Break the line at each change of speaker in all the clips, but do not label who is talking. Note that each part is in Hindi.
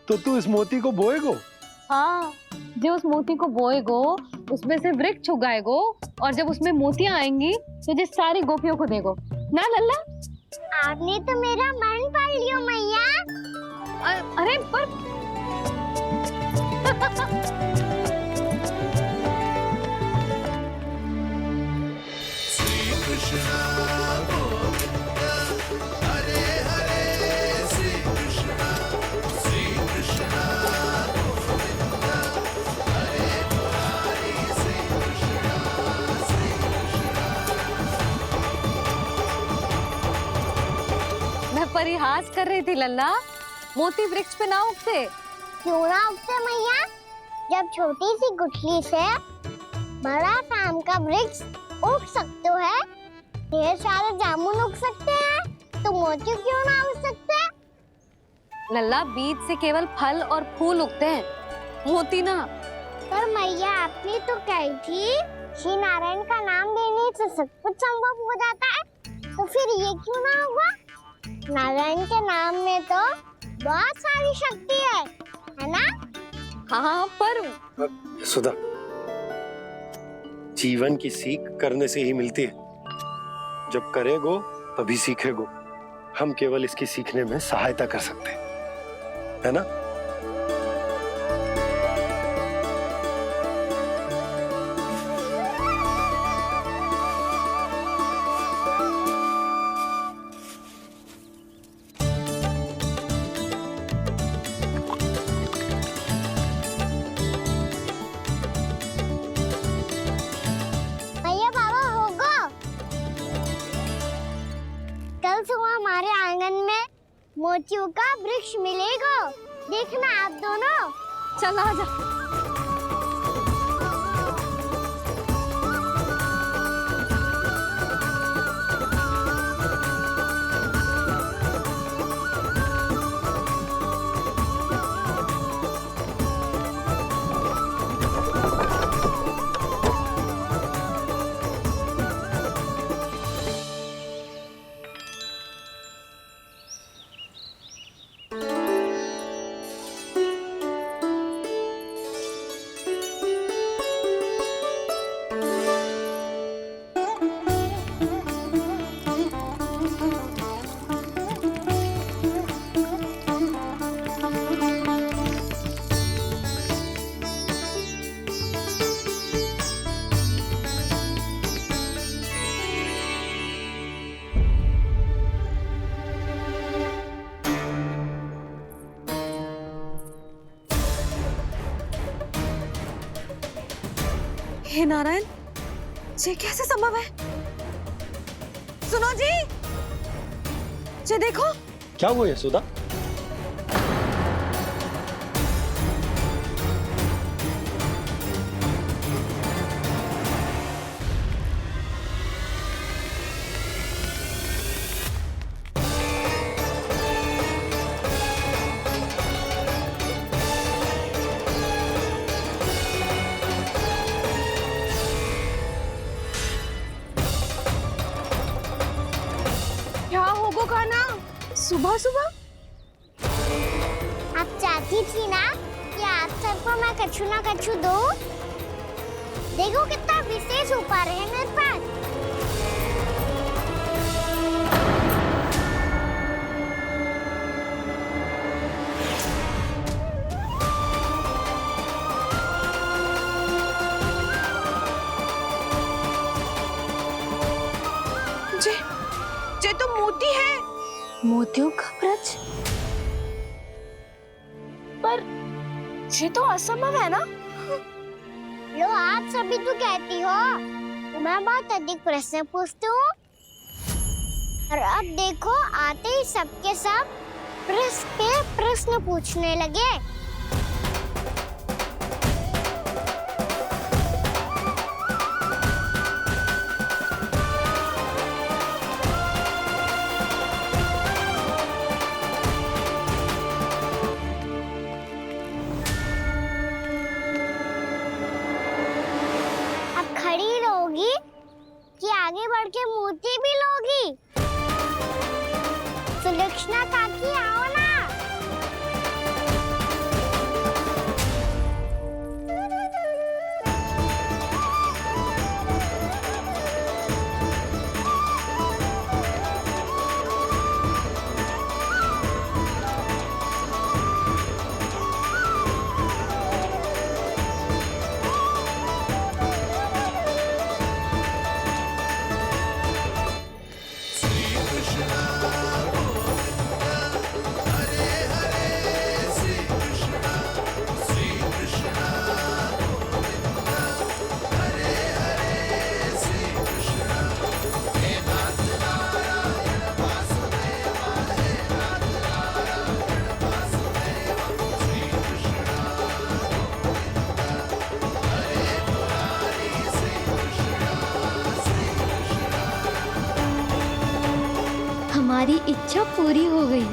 तो तू इस मोती को बोएगो?
हाँ, जो उस मोती को बोएगो उसमें से वृक्ष उगाएगो और जब उसमें मोतियां आएंगी तो जो सारी गोपियों को देगो ना लल्ला।
आपने तो मेरा मन पढ़ लियो मैया।
अरे पर
श्री कृष्णा गोविंद हरे हरे श्री कृष्णा गोविंद हरे मुरारी श्री कृष्णा
मैं परिहास कर रही थी लल्ला, मोती वृक्ष पे ना उगते।
क्यों ना उगते मैया? जब छोटी सी गुठली से बड़ा आम का वृक्ष उग सकते है, ढेर सारे जामुन उग सकते हैं, तो मोती क्यों ना उग सकते?
लल्ला, बीज से केवल फल और फूल उगते हैं, मोती ना।
पर मैया आपने तो कही थी श्री नारायण का नाम लेने से सब कुछ संभव हो जाता है, तो फिर ये क्यों ना होगा? नारायण के नाम में तो बहुत सारी शक्ति है ना?
हाँ पर
सुधा, जीवन की सीख करने से ही मिलती है। जब करेगो तभी सीखेगो। हम केवल इसकी सीखने में सहायता कर सकते हैं, है ना?
भैया बाबा होगो, कल सुबह हमारे आंगन में मोतियों का वृक्ष मिलेगा। देखना आप दोनों।
चल आजा। हे नारायण, ये कैसे संभव है? सुनो जी, ये देखो।
क्या हुआ यशोदा?
क्या होगो खाना सुबह सुबह?
आप चाहती थी ना कि आप सबको मैं कछु ना कछु दूं? देखो कितना विशेष उपहार है मेरे पास।
ये तो मोती है। मोतियों का वृक्ष? पर ये तो असंभव है ना?
लो आप सभी तो कहती हो, तो मैं बहुत अधिक प्रश्न पूछती हूँ, और अब देखो आते ही सबके सब प्रश्न पे प्रश्न पूछने लगे। खड़ी रहोगी कि आगे बढ़ के मोती भी लोगी? सुलक्षणा काकी आओ ना।
हमारी इच्छा पूरी हो गई।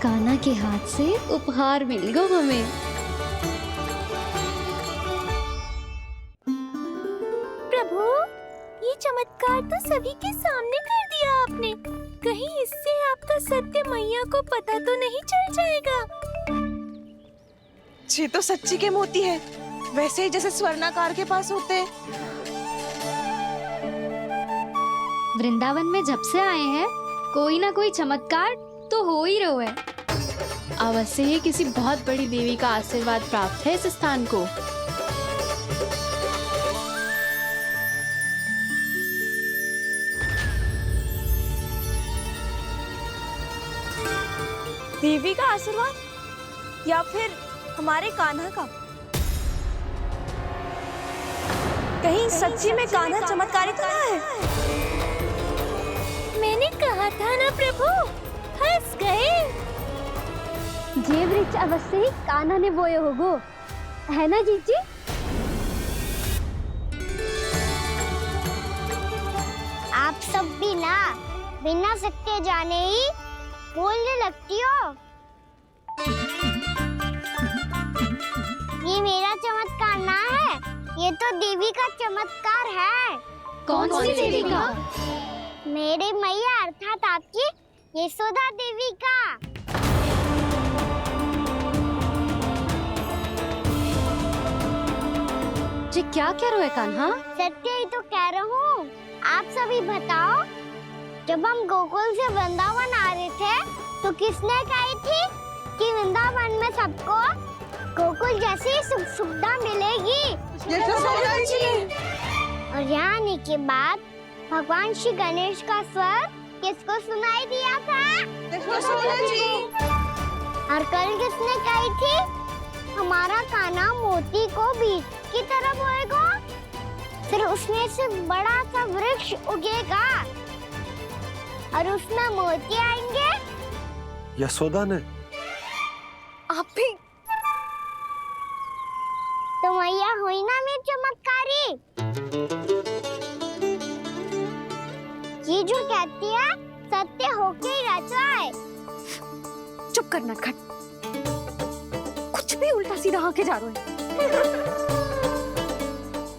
कान्हा के हाथ से उपहार मिल गो हमें।
प्रभु, ये चमत्कार तो सभी के सामने कर दिया आपने। कहीं इससे आपका सत्य मैया को पता तो नहीं चल जाएगा?
ये तो सच्ची के मोती है, वैसे ही जैसे स्वर्णाकार के पास होते हैं।
वृंदावन में जब से आए हैं कोई ना कोई चमत्कार तो हो ही रहा है। अवश्य ही किसी बहुत बड़ी देवी का आशीर्वाद प्राप्त है इस स्थान को।
देवी का आशीर्वाद या फिर हमारे कान्हा का? कहीं सच्ची में कान्हा चमत्कारी तो ना है?
मैंने कहा था ना प्रभु, फंस गए।
ये वृक्ष अवश्य ही कान्हा ने बोए होगो, है ना जीजी? आप सब भी ना बिना सत्य जाने ही बोलने लगती हो। ये मेरा चमत्कार ना है, ये तो देवी का चमत्कार है।
कौन सी देवी का?
मेरे मैया अर्थात आपकी यशोदा देवी का।
जी क्या कह रहे हो कान्हा?
सत्य ही तो कह रहा हूँ। आप सभी बताओ, जब हम गोकुल से वृंदावन आ रहे थे तो किसने कही थी कि वृंदावन में सबको गोकुल जैसी सुख सुविधा मिलेगी?
यशोदा जी।
और यहाँ आने के बाद भगवान श्री गणेश का स्वर किसको सुनाई दिया था?
यशोदा जी।
और कल किसने कही थी हमारा कान्हा मोती को बीज की तरह बोएगा, फिर उसमें से बड़ा सा वृक्ष उगेगा और उसमें मोती आएंगे?
यशोदा ने?
आप भी?
तो मैया हुई ना मेरी चमत्कारी। ये जो कहती है सत्य होके ही रहता है।
चुप कर नटखट, कुछ भी उल्टा सीधा आके जा रहे हैं।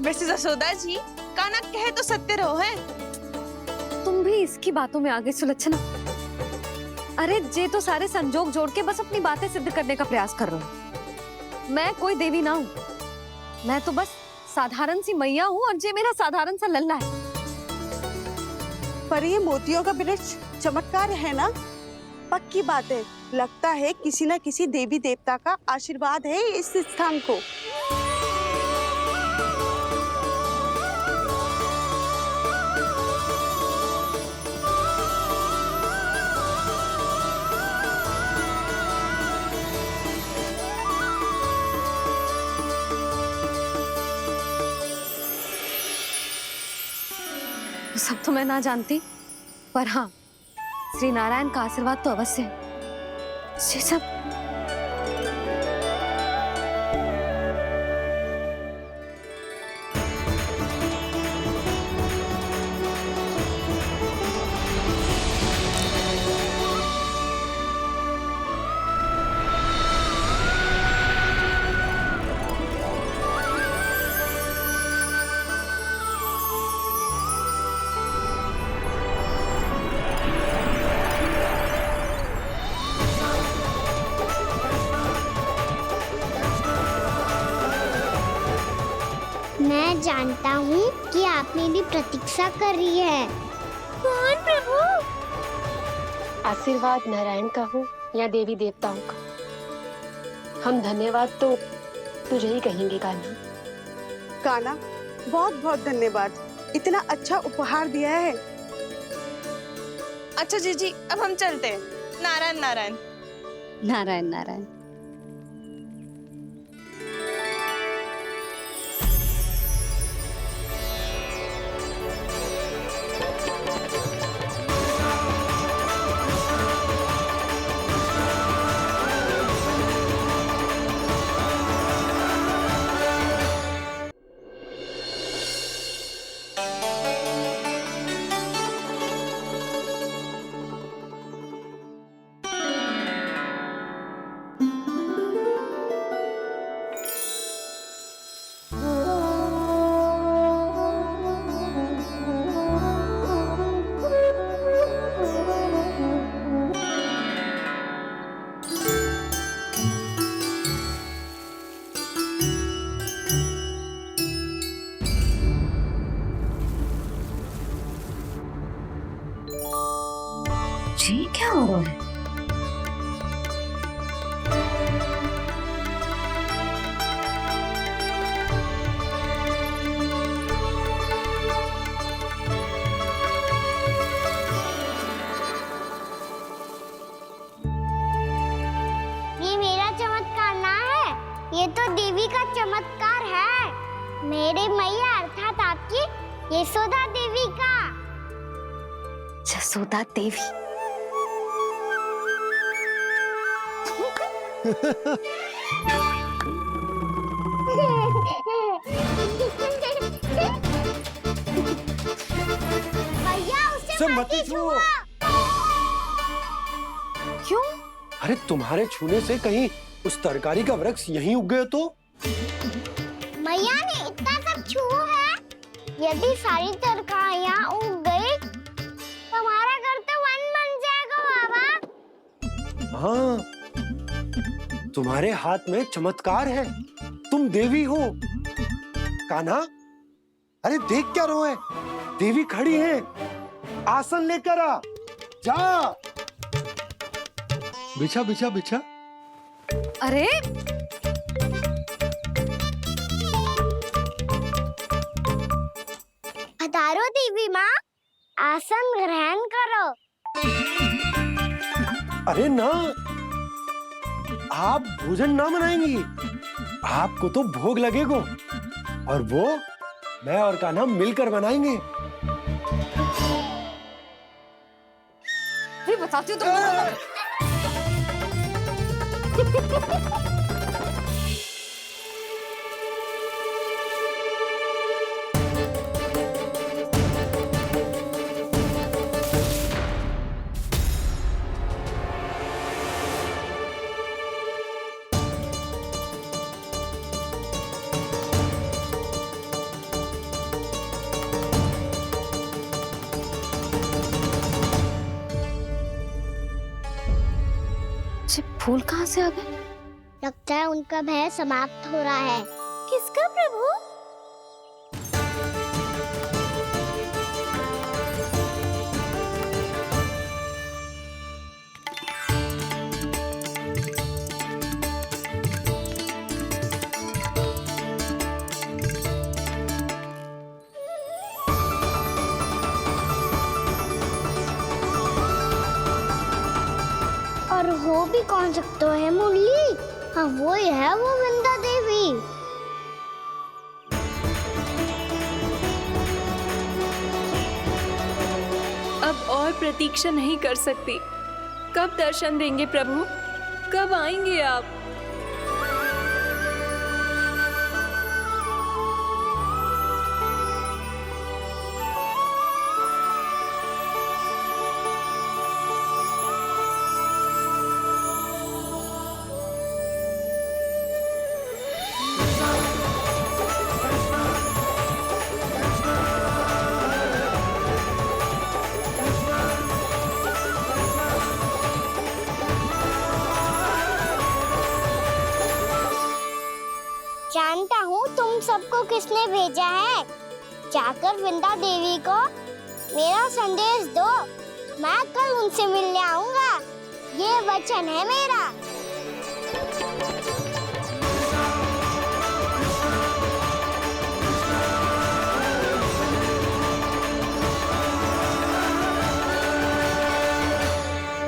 वैसे यशोदा जी, कान्हा कहे तो सत्य रहो है।
तुम भी इसकी बातों में आगे सुलझना। अरे जे तो सारे संजोग जोड़ के बस अपनी बातें सिद्ध करने का प्रयास कर रहा हूँ। मैं कोई देवी ना हूँ, मैं तो बस साधारण सी मैया हूँ और जे मेरा साधारण सा लल्ला है।
पर ये मोतियों का वृक्ष चमत्कार है ना? पक्की बात है, लगता है किसी न किसी देवी देवता का आशीर्वाद है इस स्थान को।
सब तो मैं ना जानती, पर हाँ, श्री नारायण का आशीर्वाद तो अवश्य है। ये सब
मैं जानता हूँ कि आप मेरी प्रतीक्षा कर रही है।
कौन प्रभु?
आशीर्वाद नारायण का हो या देवी देवताओं का, हम धन्यवाद तो तुझे ही कहेंगे कान्हा।
कान्हा, बहुत बहुत धन्यवाद, इतना अच्छा उपहार दिया है। अच्छा जीजी, अब हम चलते हैं। नारायण नारायण।
नारायण नारायण।
तो देवी का चमत्कार है, मेरी मैया अर्थात आपकी यशोदा देवी का।
जसोदा देवी।
भैया उसे मत छुओ।
क्यों?
अरे तुम्हारे छूने से कहीं उस तरकारी का वृक्ष यहीं उग गए तो?
मैया ने इतना सब छुआ है, यदि सारी तरकारियां उग गई तो हमारा घर तो वन बन जाएगा बाबा।
हाँ, तुम्हारे हाथ में चमत्कार है, तुम देवी हो। कान्हा, अरे देख क्या रोए, देवी खड़ी है, आसन लेकर आ, जा। बिछा बिछा बिछा।
अरे
पधारो देवी माँ, आसन ग्रहण करो।
अरे ना, आप भोजन ना बनाएंगी, आपको तो भोग लगेगा और वो मैं और कान्हा मिलकर बनाएंगे।
फिर बताती हूँ तुमको। फूल कहाँ से आ गए?
लगता है उनका भय समाप्त हो रहा है।
किसका प्रभु?
और हो भी कौन सकता है मुरली? हाँ वो ही है, वो वृंदा देवी।
अब और प्रतीक्षा नहीं कर सकती। कब दर्शन देंगे प्रभु? कब आएंगे आप?
जानता हूँ तुम सबको किसने भेजा है। जाकर वृंदा देवी को मेरा संदेश दो, मैं कल उनसे मिलने आऊंगा, ये वचन है मेरा।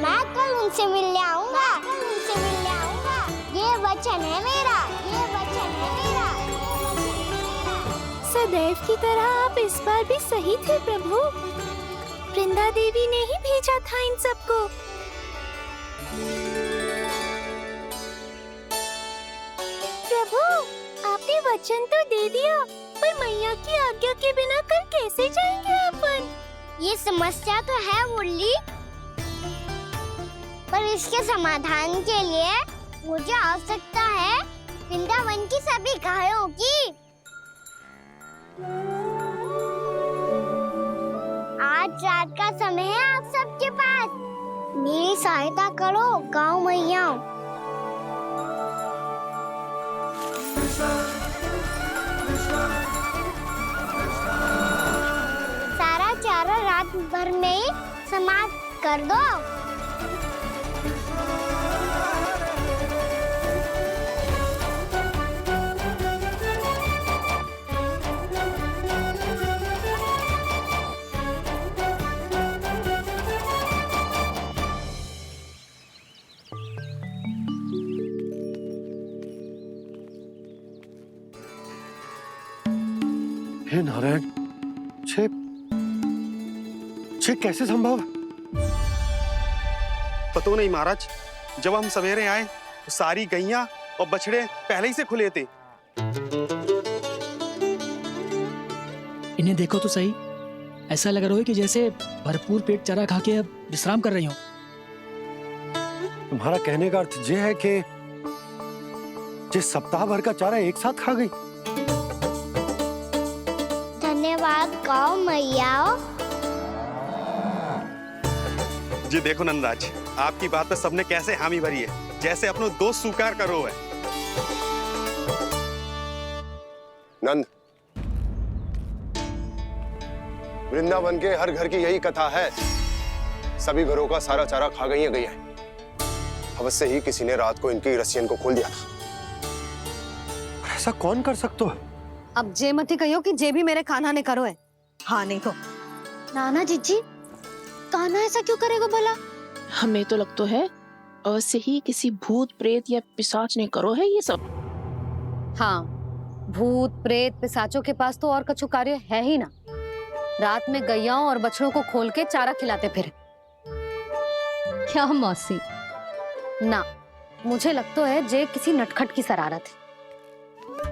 मैं कल उनसे मिलने आऊंगा, ये वचन है मेरा, ये वचन है मेरा।
सदैव की तरह आप इस बार भी सही थे प्रभु। वृंदा देवी ने ही भेजा था इन सबको। प्रभु, आपने वचन तो दे दिया, पर मैया की आज्ञा के बिना कल कैसे जाएंगे अपन?
ये समस्या तो है मुरली, पर इसके समाधान के लिए मुझे आवश्यकता है वृंदावन की सभी गायों की। आज रात का समय है आप सबके पास, मेरी सहायता करो गाँव मैया। सारा चारा रात भर में ही समाप्त कर दो।
हे नारायण, छे कैसे संभव?
पता नहीं महाराज, जब हम सवेरे आए तो सारी गैया और बछड़े पहले ही से खुले थे।
इन्हें देखो तो सही, ऐसा लग रहा है कि जैसे भरपूर पेट चारा खा के अब विश्राम कर रही हो।
तुम्हारा कहने का अर्थ यह है कि जिस सप्ताह भर का चारा एक साथ खा गई।
धन्यवाद गाँव मैया।
जी देखो नंदराज, आपकी बात पे सबने कैसे हामी भरी है, जैसे अपनो दोस्त स्वीकार करो है।
नंद, वृंदावन के हर घर की यही कथा है। सभी घरों का सारा चारा खा गई है गैया। अवश्य ही किसी ने रात को इनकी रस्सियन को खोल दिया था।
ऐसा कौन कर सकता है?
अब जे मत कहियो कि जे भी मेरे कान्हा ने करो है।
हाँ नहीं तो
नाना जीजी, कान्हा ऐसा क्यों करेगा भला?
हमें तो लगता है अवश्य ही किसी भूत प्रेत या पिशाच ने करो है ये सब।
हाँ, भूत प्रेत पिशाचों के पास तो और कछु कार्य है ही ना। रात में गैयाओं और बछड़ों को खोल के चारा खिलाते फिर। क्या मौसी? ना, मुझे लगता है जे किसी नटखट की शरारत है।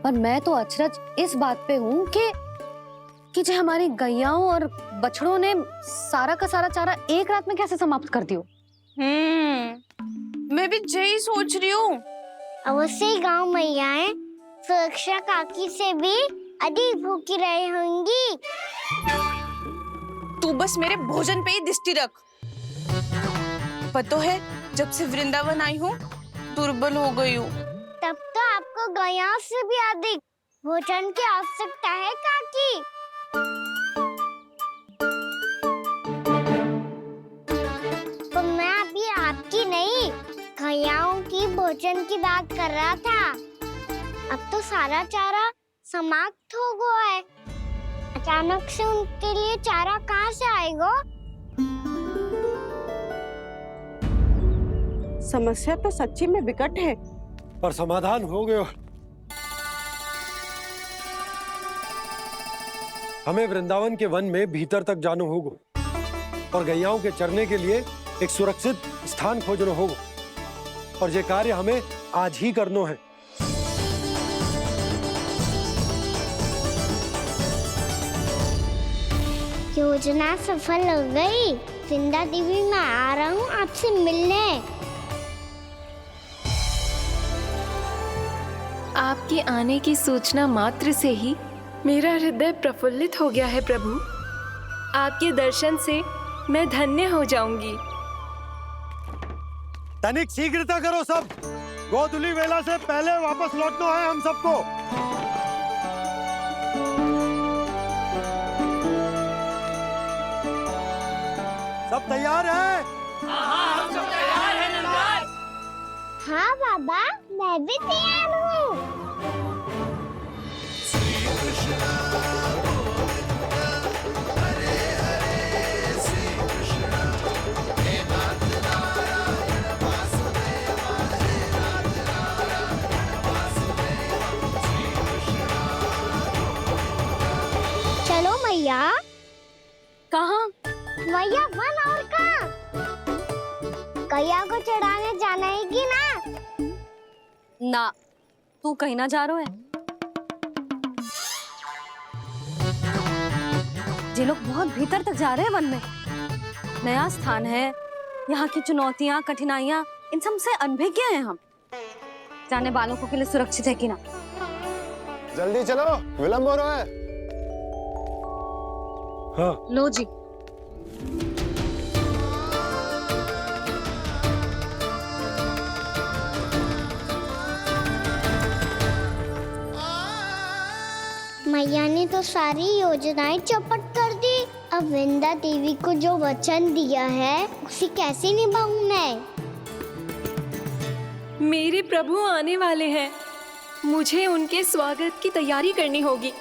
पर मैं तो अचरज इस बात पे हूँ कि जो हमारी गैयाओं और बछड़ों ने सारा का सारा चारा एक रात में कैसे समाप्त कर दियो।
मैं भी यही सोच रही हूँ।
अवश्य ही गाँव मैयाएं सुरक्षा काकी से भी अधिक भूखी रही होंगी।
तू बस मेरे भोजन पे ही दृष्टि रख। पता है, जब से वृंदावन आई हूँ दुर्बल हो गई हूँ।
तब तो आपको गैयाओं से भी अधिक भोजन की आवश्यकता है काकी। तो मैं अभी आपकी नहीं, गैयाओं की भोजन की बात कर रहा था। अब तो सारा चारा समाप्त हो गया है। अचानक से उनके लिए चारा कहाँ से आएगा?
समस्या तो सच्ची में विकट है,
पर समाधान हो गयो। हमें वृंदावन के वन में भीतर तक जाना होगा और गैयाओं के चरने के लिए एक सुरक्षित स्थान खोजना होगा। और ये कार्य हमें आज ही करना है।
योजना सफल हो गई। वृंदा देवी, मैं आ रहा हूँ आपसे मिलने।
आपके आने की सूचना मात्र से ही मेरा हृदय प्रफुल्लित हो गया है प्रभु। आपके दर्शन से मैं धन्य हो जाऊंगी।
तनिक शीघ्रता करो सब। गोधुली वेला से पहले वापस लौटना है हम सबको। सब तैयार है?
हाँ बाबा, मैं भी तैयार हूँ। चलो मैया।
कहाँ?
मैया वन और कहाँ? गैया को चढ़ाने जाना है कि ना?
ना, तू कहीं ना जा रहा है। ये लोग बहुत भीतर तक जा रहे हैं वन में। नया स्थान है, यहाँ की चुनौतियाँ, कठिनाइयाँ, इन सब से अनभिज्ञ हैं हम। जाने वालों के लिए सुरक्षित है कि ना?
जल्दी चलो, विलंब हो रहा है।
हाँ।
लो जी।
मैया ने तो सारी योजनाएं चौपट कर दी। अब वृंदा देवी को जो वचन दिया है उसे कैसे निभाऊं मैं?
मेरे प्रभु आने वाले हैं, मुझे उनके स्वागत की तैयारी करनी होगी।